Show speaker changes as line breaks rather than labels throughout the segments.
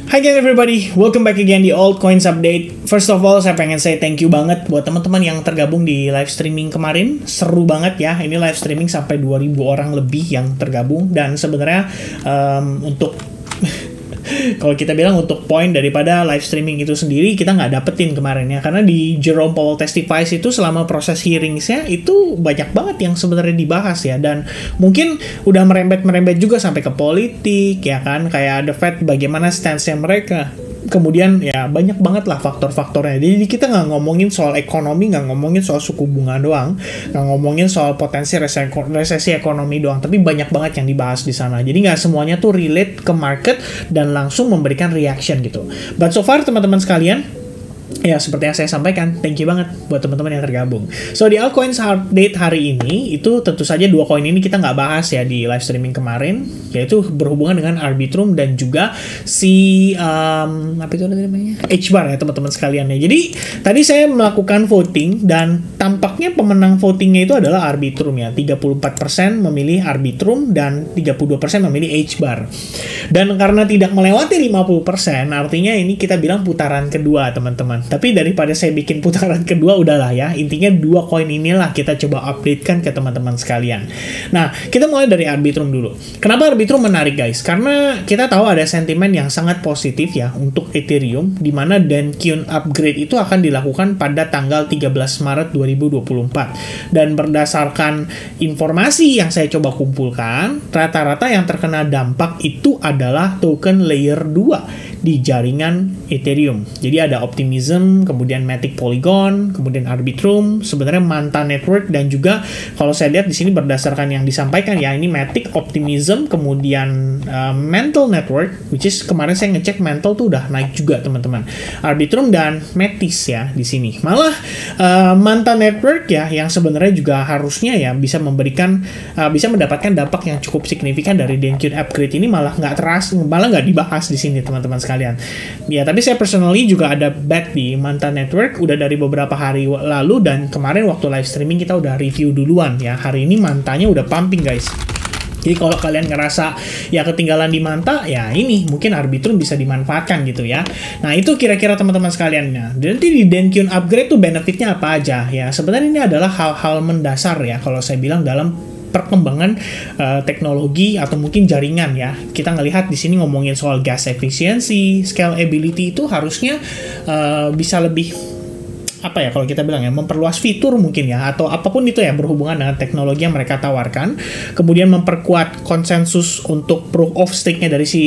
Hi again everybody, welcome back again di Altcoins Update. First of all, saya pengen say thank you banget buat teman-teman yang tergabung di live streaming kemarin. Seru banget ya, ini live streaming sampai 2000 orang lebih yang tergabung. Dan sebenarnya untuk kalau kita bilang untuk poin daripada live streaming itu sendiri kita nggak dapetin kemarin ya, karena di Jerome Powell Testifies itu selama proses hearingsnya itu banyak banget yang sebenarnya dibahas ya, dan mungkin udah merembet juga sampai ke politik ya kan, kayak The Fed bagaimana stance-nya mereka. Kemudian ya banyak banget lah faktor-faktornya. Jadi kita nggak ngomongin soal ekonomi, nggak ngomongin soal suku bunga doang, nggak ngomongin soal potensi resesi ekonomi doang, tapi banyak banget yang dibahas di sana. Jadi nggak semuanya tuh relate ke market dan langsung memberikan reaction gitu. But so far teman-teman sekalian, ya seperti yang saya sampaikan, thank you banget buat teman-teman yang tergabung. So di Altcoins Update hari ini, itu tentu saja dua koin ini kita nggak bahas ya di live streaming kemarin, yaitu berhubungan dengan Arbitrum dan juga si apa itu namanya, HBAR ya teman-teman sekalian ya. Jadi tadi saya melakukan voting dan tampaknya pemenang votingnya itu adalah Arbitrum ya. 34% memilih Arbitrum dan 32% memilih HBAR. Dan karena tidak melewati 50%, artinya ini kita bilang putaran kedua teman-teman. Tapi daripada saya bikin putaran kedua, udahlah ya. Intinya dua koin inilah kita coba updatekan ke teman-teman sekalian. Nah, kita mulai dari Arbitrum dulu. Kenapa Arbitrum menarik guys? Karena kita tahu ada sentimen yang sangat positif ya untuk Ethereum, di mana Dencun upgrade itu akan dilakukan pada tanggal 13 Maret 2024. Dan berdasarkan informasi yang saya coba kumpulkan, rata-rata yang terkena dampak itu adalah token layer 2 di jaringan Ethereum. Jadi ada Optimism, kemudian Matic Polygon, kemudian Arbitrum, sebenarnya Manta Network, dan juga kalau saya lihat di sini berdasarkan yang disampaikan ya, ini Matic, Optimism, kemudian Mantle Network, which is kemarin saya ngecek Mantle tuh udah naik juga teman-teman. Arbitrum dan Metis ya di sini. Malah Manta Network ya yang sebenarnya juga harusnya ya bisa memberikan bisa mendapatkan dampak yang cukup signifikan dari Dencun upgrade ini, malah nggak dibahas di sini teman-teman sekalian. Ya, tapi saya personally juga ada bet di Manta Network udah dari beberapa hari lalu, dan kemarin waktu live streaming kita udah review duluan ya. Hari ini Mantanya udah pumping guys. Jadi kalau kalian ngerasa ya ketinggalan di Manta, ya ini mungkin Arbitrum bisa dimanfaatkan gitu ya. Nah itu kira-kira teman-teman sekalian. Nah, nanti di Dencun upgrade tuh benefitnya apa aja ya. Sebenarnya ini adalah hal-hal mendasar ya kalau saya bilang dalam perkembangan teknologi atau mungkin jaringan ya. Kita ngelihat di sini ngomongin soal gas efficiency, scalability itu harusnya bisa lebih apa ya kalau kita bilang ya, memperluas fitur mungkin ya, atau apapun itu ya berhubungan dengan teknologi yang mereka tawarkan. Kemudian memperkuat konsensus untuk proof of stake-nya dari si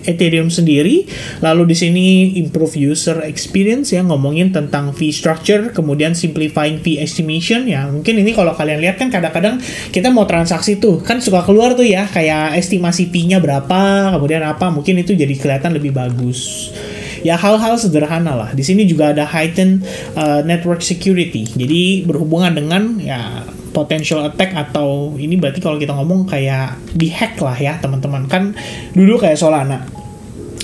Ethereum sendiri. Lalu di sini improve user experience ya, ngomongin tentang fee structure, kemudian simplifying fee estimation ya. Mungkin ini kalau kalian lihat kan kadang-kadang kita mau transaksi tuh kan suka keluar tuh ya kayak estimasi fee-nya berapa, kemudian apa, mungkin itu jadi kelihatan lebih bagus. Ya hal-hal sederhana lah. Di sini juga ada heightened network security. Jadi berhubungan dengan ya potential attack, atau ini berarti kalau kita ngomong kayak dihack lah ya teman-teman. Kan dulu kayak Solana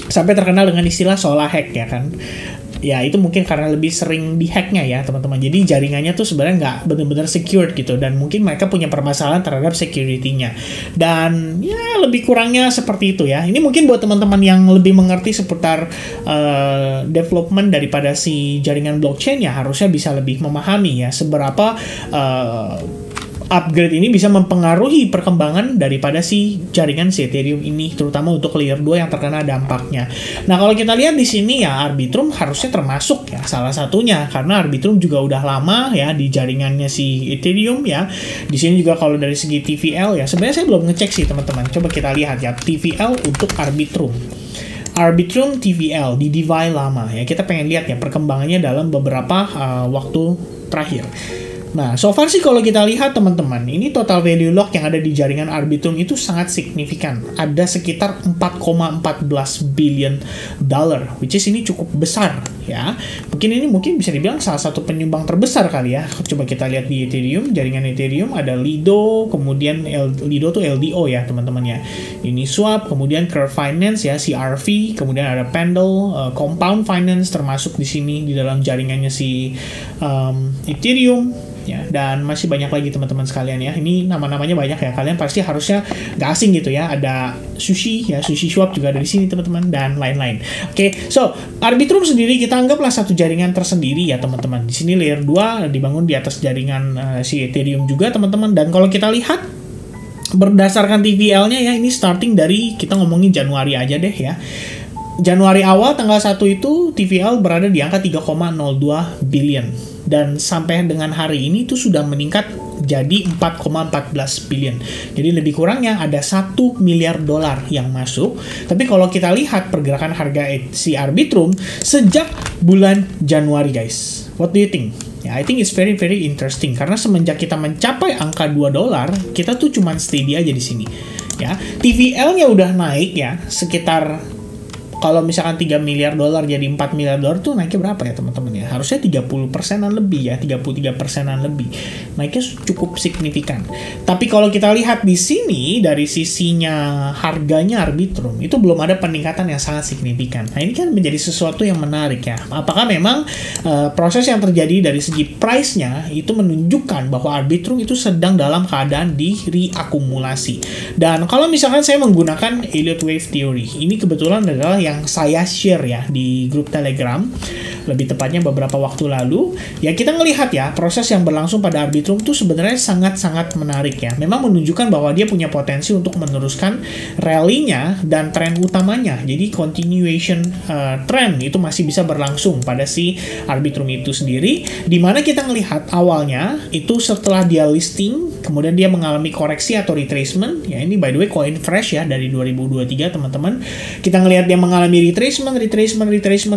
sampai terkenal dengan istilah Sola hack ya kan. Ya itu mungkin karena lebih sering dihacknya ya teman-teman. Jadi jaringannya tuh sebenarnya nggak benar-benar secured gitu, dan mungkin mereka punya permasalahan terhadap security-nya. Dan ya lebih kurangnya seperti itu ya. Ini mungkin buat teman-teman yang lebih mengerti seputar development daripada si jaringan blockchain ya harusnya bisa lebih memahami ya seberapa upgrade ini bisa mempengaruhi perkembangan daripada si jaringan si Ethereum ini, terutama untuk layer 2 yang terkena dampaknya. Nah, kalau kita lihat di sini ya Arbitrum harusnya termasuk ya salah satunya, karena Arbitrum juga udah lama ya di jaringannya si Ethereum ya. Di sini juga kalau dari segi TVL ya, sebenarnya saya belum ngecek sih teman-teman. Coba kita lihat ya TVL untuk Arbitrum. Arbitrum TVL di DeFi lama ya. Kita pengen lihat ya perkembangannya dalam beberapa waktu terakhir. Nah, so far sih kalau kita lihat teman-teman, ini total value lock yang ada di jaringan Arbitrum itu sangat signifikan. Ada sekitar 4,14 billion dollar, which is ini cukup besar ya. Mungkin bisa dibilang salah satu penyumbang terbesar kali ya. Coba kita lihat di Ethereum, jaringan Ethereum ada Lido, kemudian Lido tuh LDO ya teman-teman ya. Ini Swap, kemudian Curve Finance ya, CRV, kemudian ada Pendle, Compound Finance termasuk di sini di dalam jaringannya si Ethereum. ya. Dan masih banyak lagi teman-teman sekalian ya. Ini nama-namanya banyak ya. Kalian pasti harusnya nggak asing gitu ya. Ada Sushi ya, Sushi Swap juga ada di sini teman-teman, dan lain-lain. Oke, so Arbitrum sendiri kita anggaplah satu jaringan tersendiri ya teman-teman. Di sini layer 2 dibangun di atas jaringan si Ethereum juga teman-teman. Dan kalau kita lihat berdasarkan TVL-nya ya, ini starting dari kita ngomongin Januari aja deh ya. Januari awal tanggal 1 itu TVL berada di angka 3,02 billion. Dan sampai dengan hari ini itu sudah meningkat jadi 4,14 billion. Jadi lebih kurangnya ada 1 miliar dolar yang masuk. Tapi kalau kita lihat pergerakan harga si Arbitrum sejak bulan Januari guys. What do you think? Ya, I think it's very very interesting karena semenjak kita mencapai angka 2 dolar, kita tuh cuman steady aja di sini. Ya, TVL-nya udah naik ya sekitar, kalau misalkan 3 miliar dolar jadi 4 miliar dolar tuh naiknya berapa ya teman-teman ya? Harusnya 30%-an lebih ya, 33%-an lebih. Naiknya cukup signifikan. Tapi kalau kita lihat di sini dari sisinya harganya Arbitrum itu belum ada peningkatan yang sangat signifikan. Nah, ini kan menjadi sesuatu yang menarik ya. Apakah memang proses yang terjadi dari segi price-nya itu menunjukkan bahwa Arbitrum itu sedang dalam keadaan di reakumulasi. Dan kalau misalkan saya menggunakan Elliott Wave Theory, ini kebetulan adalah yang saya share ya di grup Telegram, lebih tepatnya beberapa waktu lalu. Ya, kita ngelihat ya proses yang berlangsung pada Arbitrum itu sebenarnya sangat-sangat menarik ya. Memang menunjukkan bahwa dia punya potensi untuk meneruskan rally-nya dan tren utamanya. Jadi continuation trend itu masih bisa berlangsung pada si Arbitrum itu sendiri, dimana kita ngelihat awalnya itu setelah dia listing kemudian dia mengalami koreksi atau retracement ya. Ini by the way koin fresh ya dari 2023 teman-teman. Kita ngelihat dia mengalami retracement,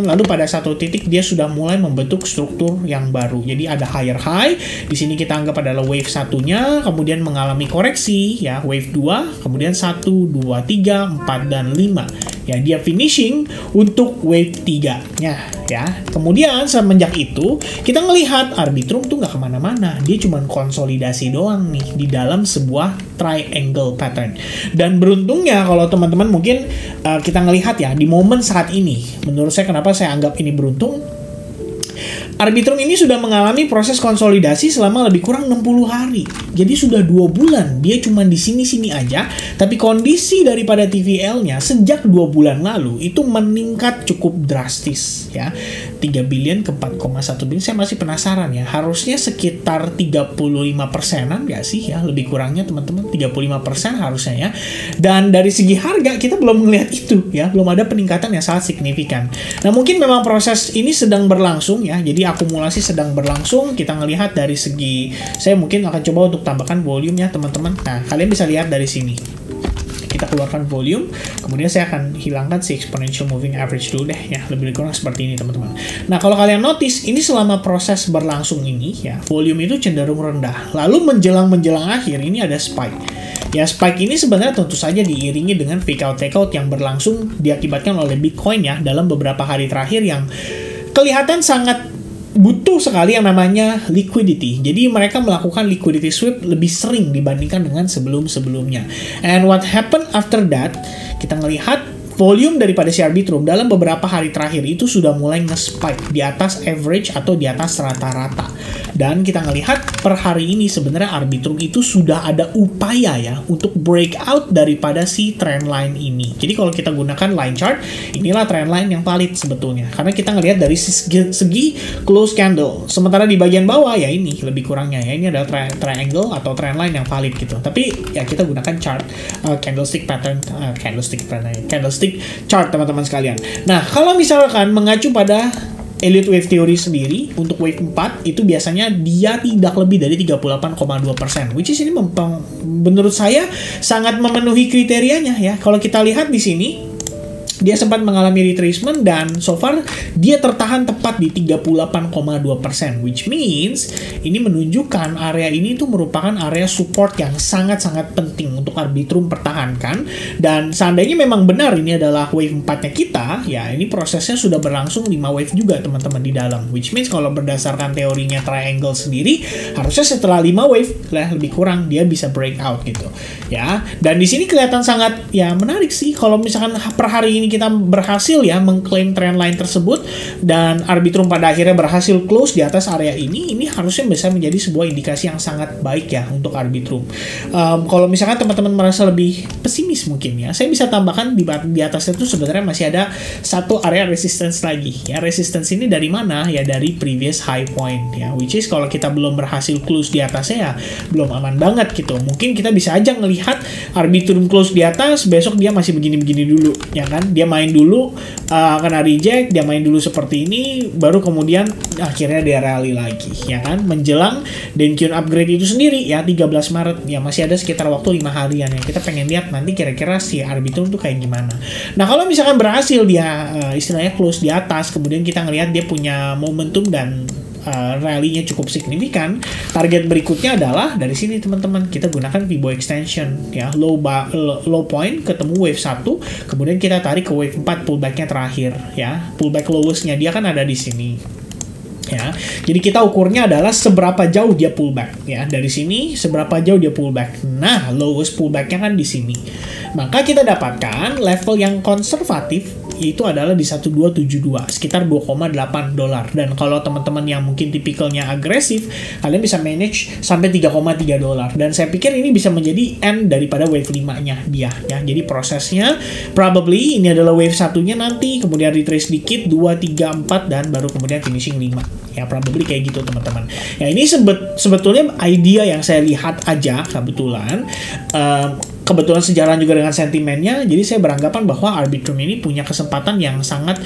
lalu pada satu titik dia sudah mulai membentuk struktur yang baru. Jadi ada higher high, di sini kita anggap adalah wave satunya, kemudian mengalami koreksi ya, wave 2, kemudian 1, 2, 3, 4 dan 5. Ya, dia finishing untuk wave 3-nya ya. Kemudian semenjak itu kita ngelihat Arbitrum tuh nggak kemana-mana, dia cuma konsolidasi doang nih di dalam sebuah triangle pattern. Dan beruntungnya kalau teman-teman mungkin kita ngelihat ya di momen saat ini, menurut saya kenapa saya anggap ini beruntung, Arbitrum ini sudah mengalami proses konsolidasi selama lebih kurang 60 hari. Jadi sudah 2 bulan dia cuma di sini-sini aja, tapi kondisi daripada TVL-nya sejak 2 bulan lalu itu meningkat cukup drastis ya. 3 billion ke 4,1 billion. Saya masih penasaran ya. Harusnya sekitar 35%-an nggak sih ya, lebih kurangnya teman-teman 35% harusnya ya. Dan dari segi harga kita belum melihat itu ya, belum ada peningkatan yang sangat signifikan. Nah, mungkin memang proses ini sedang berlangsung ya. Jadi akumulasi sedang berlangsung. Kita ngelihat dari segi, saya mungkin akan coba untuk tambahkan volume ya teman-teman. Nah, kalian bisa lihat dari sini. Kita keluarkan volume, kemudian saya akan hilangkan si exponential moving average dulu deh ya, lebih kurang seperti ini teman-teman. Nah, kalau kalian notice ini selama proses berlangsung ini ya, volume itu cenderung rendah. Lalu menjelang akhir ini ada spike. Ya, spike ini sebenarnya tentu saja diiringi dengan fake out take out yang berlangsung diakibatkan oleh Bitcoin ya dalam beberapa hari terakhir yang kelihatan sangat butuh sekali yang namanya liquidity. Jadi mereka melakukan liquidity sweep lebih sering dibandingkan dengan sebelum-sebelumnya. And what happened after that? Kita ngelihat volume daripada si Arbitrum dalam beberapa hari terakhir itu sudah mulai nge-spike di atas average atau di atas rata-rata. Dan kita ngelihat per hari ini sebenarnya Arbitrum itu sudah ada upaya ya untuk breakout daripada si trendline ini. Jadi kalau kita gunakan line chart, inilah trendline yang valid sebetulnya. Karena kita ngelihat dari segi close candle. Sementara di bagian bawah ya ini lebih kurangnya ya, ini adalah triangle atau trendline yang valid gitu. Tapi ya kita gunakan chart candlestick pattern, candlestick chart teman-teman sekalian. Nah, kalau misalkan mengacu pada Elliott Wave Theory sendiri, untuk wave 4 itu biasanya dia tidak lebih dari 38,2%, which is ini menurut saya sangat memenuhi kriterianya ya. Kalau kita lihat di sini dia sempat mengalami retracement dan so far dia tertahan tepat di 38,2%, which means ini menunjukkan area ini itu merupakan area support yang sangat-sangat penting untuk Arbitrum pertahankan. Dan seandainya memang benar ini adalah wave 4-nya kita, ya ini prosesnya sudah berlangsung 5 wave juga teman-teman di dalam, which means kalau berdasarkan teorinya triangle sendiri harusnya setelah 5 wave lah lebih kurang dia bisa breakout gitu ya. Dan di sini kelihatan sangat ya menarik sih kalau misalkan per hari ini ini kita berhasil ya mengklaim trendline tersebut dan Arbitrum pada akhirnya berhasil close di atas area ini harusnya bisa menjadi sebuah indikasi yang sangat baik ya untuk Arbitrum. Kalau misalkan teman-teman merasa lebih pesimis mungkin ya, saya bisa tambahkan di atasnya itu sebenarnya masih ada satu area resistance lagi ya. Resistance ini dari mana ya? Dari previous high point ya, which is kalau kita belum berhasil close di atasnya ya belum aman banget gitu. Mungkin kita bisa aja ngelihat Arbitrum close di atas, besok dia masih begini-begini dulu ya kan, dia main dulu kena reject, dia main dulu seperti ini, baru kemudian akhirnya dia rally lagi ya kan, menjelang Denkyun upgrade itu sendiri ya 13 Maret ya, masih ada sekitar waktu 5 harian ya. Kita pengen lihat nanti kira-kira si Arbitrum tuh kayak gimana. Nah kalau misalkan berhasil dia istilahnya close di atas, kemudian kita ngelihat dia punya momentum dan rally-nya cukup signifikan, target berikutnya adalah dari sini teman-teman, kita gunakan Fibo extension ya, low point ketemu wave 1, kemudian kita tarik ke wave 4 pullback-nya terakhir ya, pullback lowest-nya dia kan ada di sini ya. Jadi kita ukurnya adalah seberapa jauh dia pullback ya, dari sini seberapa jauh dia pullback. Nah lowest pullback-nya kan di sini, maka kita dapatkan level yang konservatif itu adalah di 1272 sekitar $2,8. Dan kalau teman-teman yang mungkin tipikalnya agresif, kalian bisa manage sampai $3,3. Dan saya pikir ini bisa menjadi end daripada wave 5-nya dia ya. Jadi prosesnya probably ini adalah wave satunya nanti, kemudian retrace dikit 2, 3, 4 dan baru kemudian finishing 5. Ya probably kayak gitu teman-teman. Ya ini sebetulnya idea yang saya lihat aja kebetulan sejalan juga dengan sentimennya, jadi saya beranggapan bahwa Arbitrum ini punya kesempatan yang sangat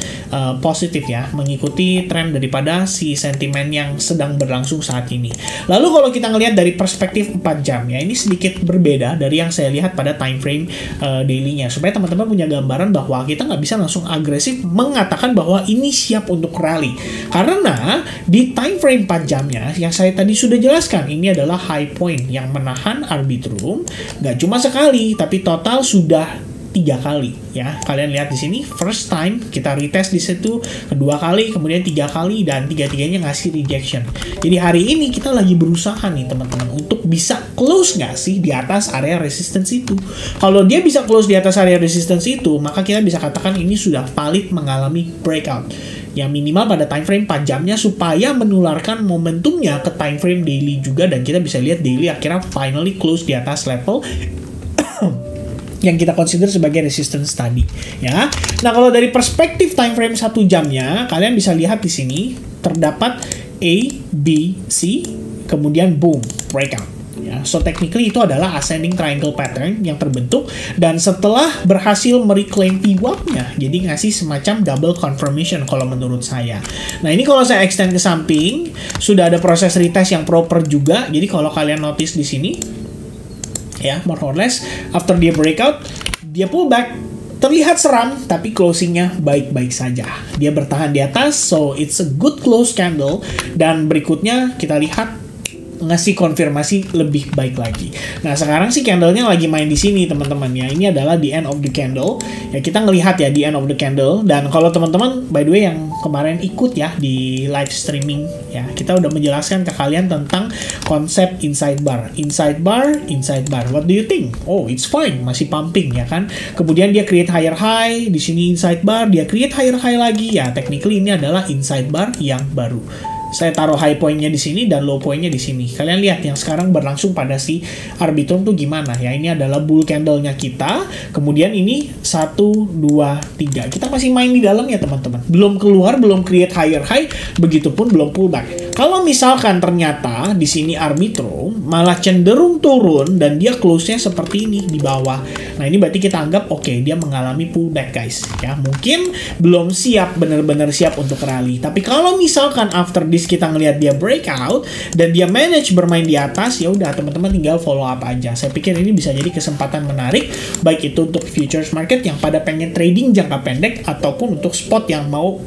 positif ya, mengikuti tren daripada si sentimen yang sedang berlangsung saat ini. Lalu kalau kita ngelihat dari perspektif 4 jam ya, ini sedikit berbeda dari yang saya lihat pada time frame daily-nya, supaya teman-teman punya gambaran bahwa kita nggak bisa langsung agresif mengatakan bahwa ini siap untuk rally. Karena di time frame 4 jamnya yang saya tadi sudah jelaskan, ini adalah high point yang menahan Arbitrum nggak cuma sekali, tapi total sudah 3 kali ya. Kalian lihat di sini, first time kita retest di situ, kedua kali, kemudian 3 kali, dan 3-tiganya ngasih rejection. Jadi hari ini kita lagi berusaha nih teman-teman untuk bisa close nggak sih di atas area resistance itu. Kalau dia bisa close di atas area resistance itu, maka kita bisa katakan ini sudah valid mengalami breakout. Ya minimal pada time frame 4 jamnya, supaya menularkan momentumnya ke time frame daily juga, dan kita bisa lihat daily akhirnya finally close di atas level yang kita consider sebagai resistance tadi ya. Nah, kalau dari perspektif time frame 1 jamnya, kalian bisa lihat di sini terdapat A, B, C, kemudian boom, breakout ya. So technically itu adalah ascending triangle pattern yang terbentuk, dan setelah berhasil mereclaim VWAP-nya, jadi ngasih semacam double confirmation kalau menurut saya. Nah, ini kalau saya extend ke samping, sudah ada proses retest yang proper juga. Jadi kalau kalian notice di sini ya, more or less after dia breakout, dia pullback, terlihat seram tapi closingnya baik-baik saja, dia bertahan di atas, so it's a good close candle. Dan berikutnya kita lihat ngasih konfirmasi lebih baik lagi. Nah, sekarang sih candlenya lagi main di sini teman-teman ya. Ini adalah the end of the candle ya, kita ngelihat ya the end of the candle. Dan kalau teman-teman by the way yang kemarin ikut ya di live streaming ya, kita udah menjelaskan ke kalian tentang konsep inside bar, what do you think? Oh, it's fine, masih pumping ya kan. Kemudian dia create higher high di sini, inside bar, dia create higher high lagi ya. Technically ini adalah inside bar yang baru. Saya taruh high point-nya di sini dan low point-nya di sini. Kalian lihat yang sekarang berlangsung pada si Arbitrum tuh gimana ya. Ini adalah bull candle-nya kita. Kemudian ini 1, 2, 3. Kita masih main di dalam ya teman-teman. Belum keluar, belum create higher high, begitupun belum pullback. Kalau misalkan ternyata di sini Arbitrum malah cenderung turun dan dia close-nya seperti ini di bawah. Nah, ini berarti kita anggap oke, dia mengalami pullback guys. Ya, mungkin belum siap, benar-benar siap untuk rally. Tapi kalau misalkan after this kita ngelihat dia breakout dan dia manage bermain di atas, ya udah teman-teman tinggal follow up aja. Saya pikir ini bisa jadi kesempatan menarik, baik itu untuk futures market yang pada pengen trading jangka pendek ataupun untuk spot yang mau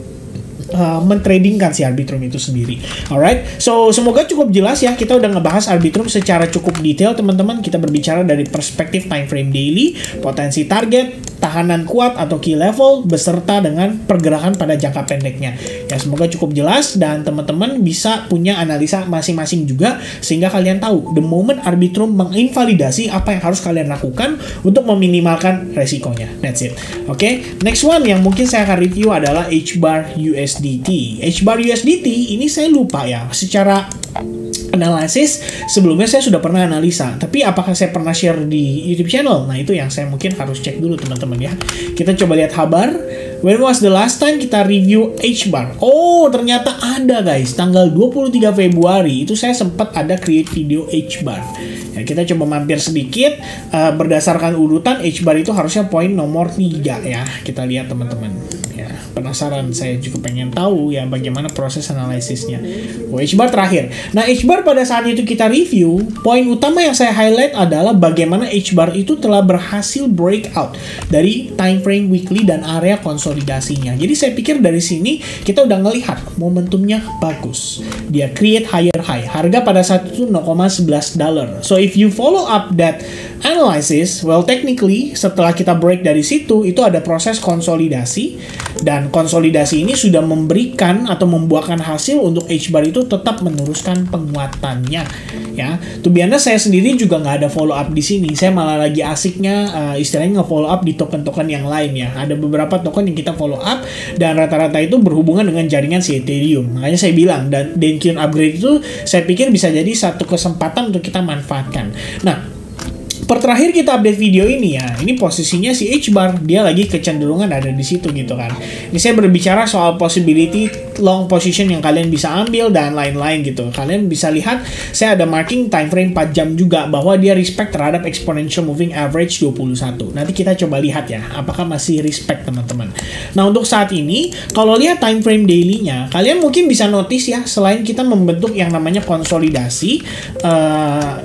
mentradingkan si Arbitrum itu sendiri. Alright, so semoga cukup jelas ya. Kita udah ngebahas Arbitrum secara cukup detail teman-teman. Kita berbicara dari perspektif time frame daily, potensi target, tahanan kuat atau key level, beserta dengan pergerakan pada jangka pendeknya. Ya semoga cukup jelas dan teman-teman bisa punya analisa masing-masing juga sehingga kalian tahu the moment Arbitrum menginvalidasi apa yang harus kalian lakukan untuk meminimalkan resikonya. That's it. Oke, next one yang mungkin saya akan review adalah HBAR USDT. HBAR USDT ini saya lupa ya, secara analisis sebelumnya saya sudah pernah analisa, tapi apakah saya pernah share di YouTube channel? Nah itu yang saya mungkin harus cek dulu teman-teman ya. Kita coba lihat kabar. When was the last time kita review HBAR? Oh ternyata ada guys, tanggal 23 Februari itu saya sempat ada create video HBAR. Ya, kita coba mampir sedikit, berdasarkan urutan HBAR itu harusnya poin nomor 3 ya. Kita lihat teman-teman. Ya, penasaran, saya juga pengen tahu ya bagaimana proses analisisnya. Oh, HBAR terakhir. Nah, HBAR pada saat itu kita review, poin utama yang saya highlight adalah bagaimana HBAR itu telah berhasil breakout dari time frame weekly dan area konsolidasinya. Jadi saya pikir dari sini kita udah ngelihat momentumnya bagus. Dia create higher high. Harga pada saat itu $0.11. So if you follow up that analysis, well technically setelah kita break dari situ itu ada proses konsolidasi dan konsolidasi ini sudah memberikan atau membuahkan hasil untuk HBAR itu tetap meneruskan penguatannya ya. To be honest, saya sendiri juga nggak ada follow up di sini. Saya malah lagi asiknya istilahnya nge-follow up di token-token yang lain ya. Ada beberapa token yang kita follow up dan rata-rata itu berhubungan dengan jaringan si Ethereum. Makanya saya bilang dan Dencun upgrade itu saya pikir bisa jadi satu kesempatan untuk kita manfaatkan. Nah, terakhir kita update video ini ya, ini posisinya si HBAR dia lagi kecenderungan ada di situ gitu kan. Ini saya berbicara soal possibility long position yang kalian bisa ambil dan lain-lain gitu. Kalian bisa lihat saya ada marking time frame 4 jam juga bahwa dia respect terhadap exponential moving average 21. Nanti kita coba lihat ya, apakah masih respect teman-teman. Nah, untuk saat ini kalau lihat time frame daily-nya, kalian mungkin bisa notice ya, selain kita membentuk yang namanya konsolidasi,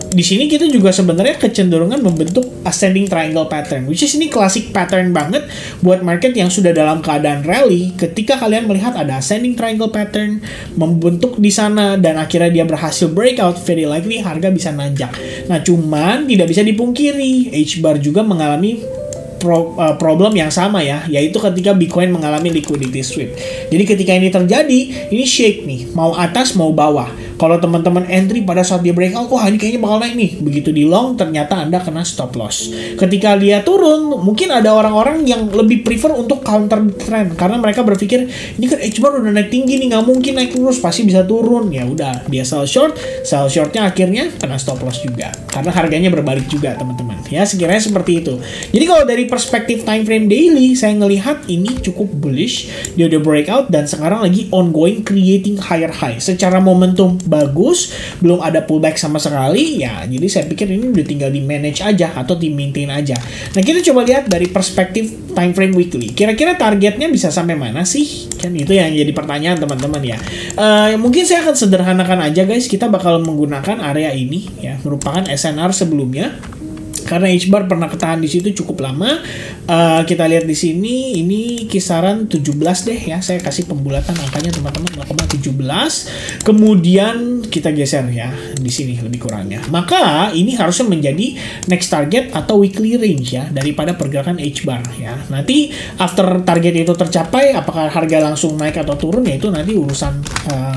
di sini kita juga sebenarnya kecenderungan membentuk ascending triangle pattern, which is ini classic pattern banget buat market yang sudah dalam keadaan rally. Ketika kalian melihat ada ascending triangle pattern membentuk di sana dan akhirnya dia berhasil breakout, very likely harga bisa nanjak. Nah, cuman tidak bisa dipungkiri HBAR juga mengalami problem yang sama ya, yaitu ketika Bitcoin mengalami liquidity sweep. Jadi ketika ini terjadi, ini shake nih, mau atas mau bawah. Kalau teman-teman entry pada saat dia breakout, wah ini kayaknya bakal naik nih. Begitu di long, ternyata Anda kena stop loss. Ketika dia turun, mungkin ada orang-orang yang lebih prefer untuk counter trend karena mereka berpikir ini kan HBAR udah naik tinggi nih, nggak mungkin naik terus, pasti bisa turun. Ya udah, dia sell shortnya akhirnya kena stop loss juga karena harganya berbalik juga teman-teman. Ya sekiranya seperti itu. Jadi kalau dari perspektif time frame daily, saya ngelihat ini cukup bullish. Dia udah breakout dan sekarang lagi ongoing creating higher high. Secara momentum bagus, belum ada pullback sama sekali ya. Jadi saya pikir ini udah tinggal di manage aja atau di maintain aja. Nah, kita coba lihat dari perspektif time frame weekly. Kira-kira targetnya bisa sampai mana sih? Kan itu yang jadi pertanyaan teman-teman ya. Mungkin saya akan sederhanakan aja guys. Kita bakal menggunakan area ini ya, merupakan SNR sebelumnya. Karena HBAR pernah ketahan di situ cukup lama. Kita lihat di sini ini kisaran 17 deh ya. Saya kasih pembulatan angkanya teman-teman 0,17. Kemudian kita geser ya di sini lebih kurangnya. Maka ini harusnya menjadi next target atau weekly range ya daripada pergerakan HBAR ya. Nanti after target itu tercapai, apakah harga langsung naik atau turun ya itu nanti urusan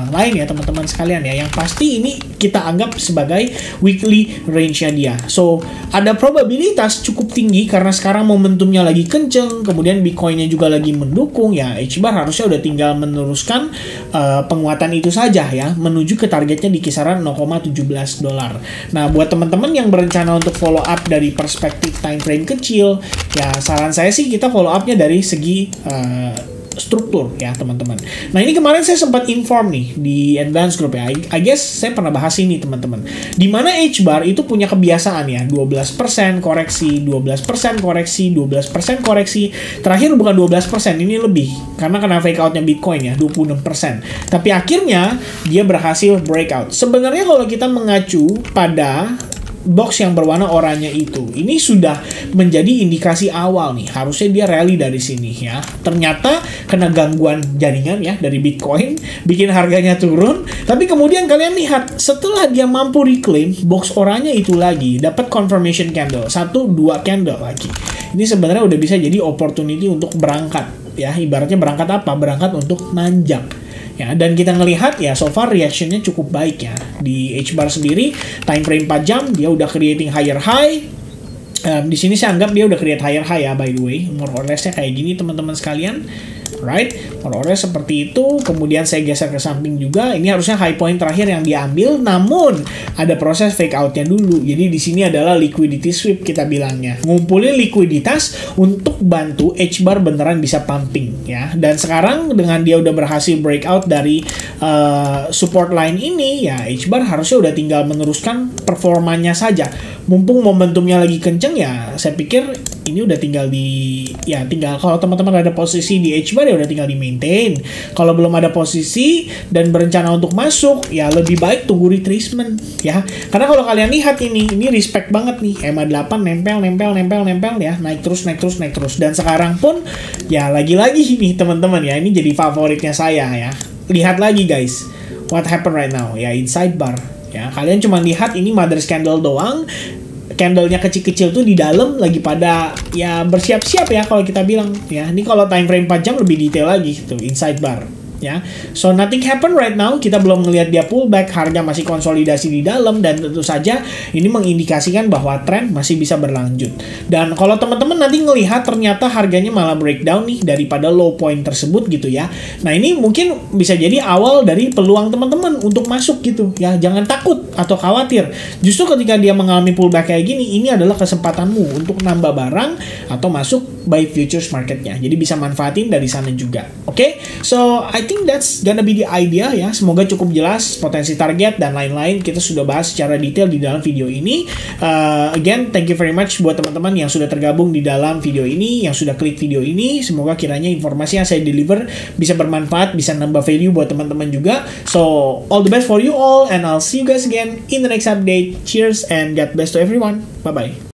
lain ya teman-teman sekalian ya. Yang pasti ini kita anggap sebagai weekly range-nya dia. So ada probabilitas cukup tinggi karena sekarang momentumnya lagi kenceng, kemudian Bitcoin-nya juga lagi mendukung ya. HBAR harusnya udah tinggal meneruskan penguatan itu saja ya, menuju ke targetnya di kisaran $0,17. Nah, buat teman-teman yang berencana untuk follow up dari perspektif time frame kecil, ya saran saya sih kita follow up-nya dari segi struktur ya teman-teman. Nah, ini kemarin saya sempat inform nih di advance group ya. I guess saya pernah bahas ini teman-teman. Dimana HBAR itu punya kebiasaan ya, 12% koreksi, 12% koreksi, 12% koreksi. Terakhir bukan 12%, ini lebih. Karena kena fake out-nya Bitcoin ya, 26%. Tapi akhirnya dia berhasil breakout. Sebenarnya kalau kita mengacu pada box yang berwarna oranye itu. Ini sudah menjadi indikasi awal nih. Harusnya dia rally dari sini ya. Ternyata kena gangguan jaringan ya dari Bitcoin, bikin harganya turun. Tapi kemudian kalian lihat, setelah dia mampu reclaim box oranye itu lagi, dapat confirmation candle, 1-2 candle lagi. Ini sebenarnya udah bisa jadi opportunity untuk berangkat ya. Ibaratnya berangkat apa? Berangkat untuk nanjak. Ya, dan kita ngelihat ya so far reactionnya cukup baik ya. Di H-bar sendiri time frame 4 jam dia udah creating higher high. Di sini saya anggap dia udah create higher high ya, by the way. More or less-nya kayak gini teman-teman sekalian. Right? More or less seperti itu. Kemudian saya geser ke samping juga. Ini harusnya high point terakhir yang diambil, namun ada proses fake out-nya dulu. Jadi di sini adalah liquidity sweep kita bilangnya. Ngumpulin likuiditas untuk bantu H-bar beneran bisa pumping ya. Dan sekarang dengan dia udah berhasil breakout dari support line ini ya, H-bar harusnya udah tinggal meneruskan performanya saja. Mumpung momentumnya lagi kenceng ya, saya pikir ini udah tinggal tinggal kalau teman-teman ada posisi di H-bar ya udah tinggal di maintain. Kalau belum ada posisi dan berencana untuk masuk ya lebih baik tunggu retracement ya. Karena kalau kalian lihat ini respect banget nih, EMA 8 nempel ya, naik terus. Dan sekarang pun ya lagi-lagi nih teman-teman ya, ini jadi favoritnya saya ya. Lihat lagi guys, what happened right now ya, inside bar ya. Kalian cuma lihat ini mother's candle doang. Candlenya kecil-kecil tuh di dalam lagi pada ya bersiap-siap ya kalau kita bilang ya. Ini kalau time frame 4 jam lebih detail lagi tuh inside bar ya. So nothing happen right now, kita belum ngelihat dia pullback, harga masih konsolidasi di dalam, dan tentu saja ini mengindikasikan bahwa tren masih bisa berlanjut. Dan kalau teman-teman nanti ngelihat ternyata harganya malah breakdown nih daripada low point tersebut gitu ya. Nah ini mungkin bisa jadi awal dari peluang teman-teman untuk masuk gitu ya. Jangan takut atau khawatir. Justru ketika dia mengalami pullback kayak gini, ini adalah kesempatanmu untuk nambah barang atau masuk buy futures marketnya. Jadi bisa manfaatin dari sana juga. Oke? So I think that's gonna be the idea ya. Semoga cukup jelas potensi target dan lain-lain kita sudah bahas secara detail di dalam video ini. Again, thank you very much buat teman-teman yang sudah tergabung di dalam video ini, yang sudah klik video ini. Semoga kiranya informasi yang saya deliver bisa bermanfaat, bisa nambah value buat teman-teman juga. So, all the best for you all and I'll see you guys again in the next update. Cheers and God bless to everyone. Bye-bye.